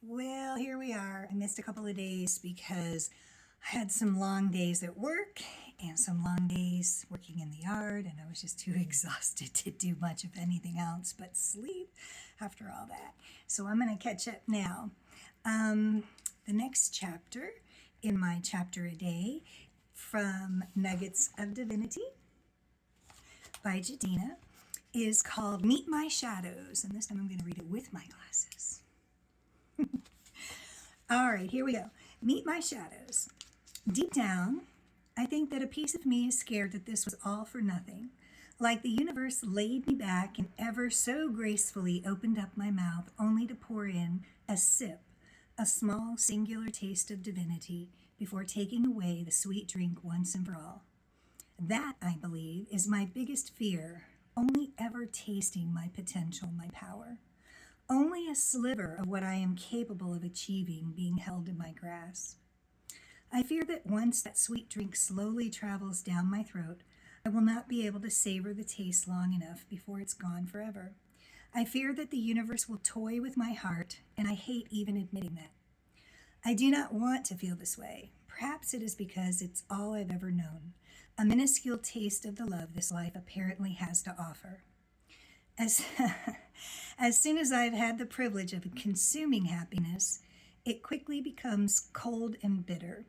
Well, here we are. I missed a couple of days because I had some long days at work and some long days working in the yard, and I was just too exhausted to do much of anything else but sleep after all that. So I'm going to catch up now. The next chapter in my chapter a day from Nuggets of Divinity by Jadina is called Meet My Shadows, and this time I'm going to read it with my glasses. All right, here we go. Meet my shadows. Deep down, I think that a piece of me is scared that this was all for nothing. Like the universe laid me back and ever so gracefully opened up my mouth only to pour in a sip, a small singular taste of divinity before taking away the sweet drink once and for all. That, I believe, is my biggest fear, only ever tasting my potential, my power. Only a sliver of what I am capable of achieving being held in my grasp. I fear that once that sweet drink slowly travels down my throat, I will not be able to savor the taste long enough before it's gone forever. I fear that the universe will toy with my heart, and I hate even admitting that. I do not want to feel this way. Perhaps it is because it's all I've ever known, a minuscule taste of the love this life apparently has to offer. As soon as I've had the privilege of consuming happiness, it quickly becomes cold and bitter,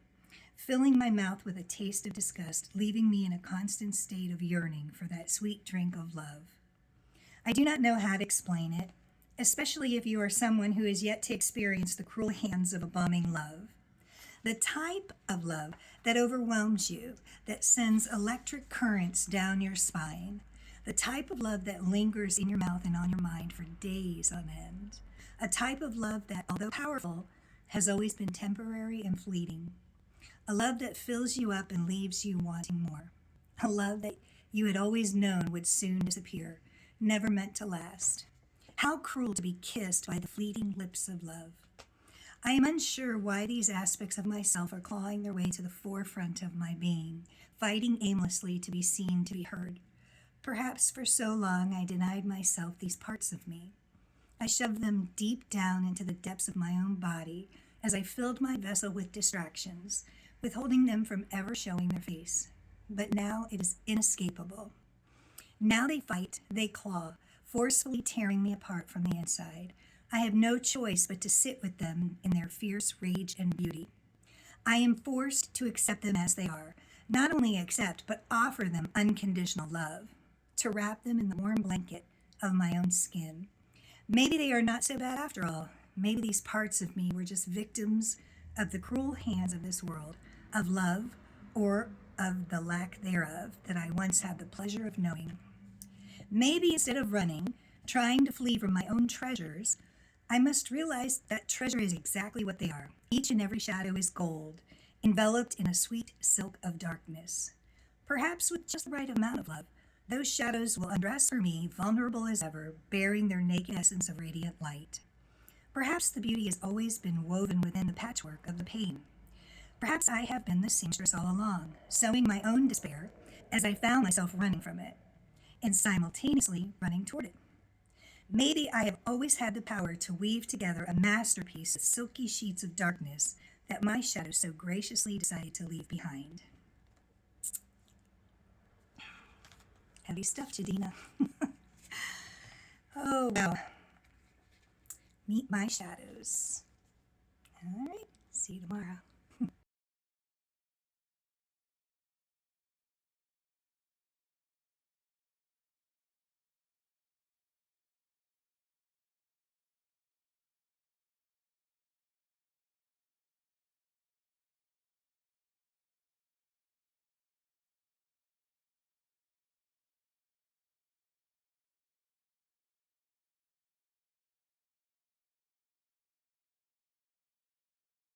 filling my mouth with a taste of disgust, leaving me in a constant state of yearning for that sweet drink of love. I do not know how to explain it, especially if you are someone who has yet to experience the cruel hands of a bombing love. The type of love that overwhelms you, that sends electric currents down your spine. The type of love that lingers in your mouth and on your mind for days on end. A type of love that, although powerful, has always been temporary and fleeting. A love that fills you up and leaves you wanting more. A love that you had always known would soon disappear, never meant to last. How cruel to be kissed by the fleeting lips of love. I am unsure why these aspects of myself are clawing their way to the forefront of my being, fighting aimlessly to be seen, to be heard. Perhaps for so long I denied myself these parts of me. I shoved them deep down into the depths of my own body as I filled my vessel with distractions, withholding them from ever showing their face. But now it is inescapable. Now they fight, they claw, forcefully tearing me apart from the inside. I have no choice but to sit with them in their fierce rage and beauty. I am forced to accept them as they are, not only accept, but offer them unconditional love, to wrap them in the warm blanket of my own skin. Maybe they are not so bad after all. Maybe these parts of me were just victims of the cruel hands of this world, of love, or of the lack thereof that I once had the pleasure of knowing. Maybe instead of running, trying to flee from my own treasures, I must realize that treasure is exactly what they are. Each and every shadow is gold, enveloped in a sweet silk of darkness. Perhaps with just the right amount of love, those shadows will undress for me, vulnerable as ever, bearing their naked essence of radiant light. Perhaps the beauty has always been woven within the patchwork of the pain. Perhaps I have been the seamstress all along, sewing my own despair as I found myself running from it, and simultaneously running toward it. Maybe I have always had the power to weave together a masterpiece of silky sheets of darkness that my shadow so graciously decided to leave behind. Heavy stuff, Jadina. Oh, wow. Meet my shadows. All right. See you tomorrow.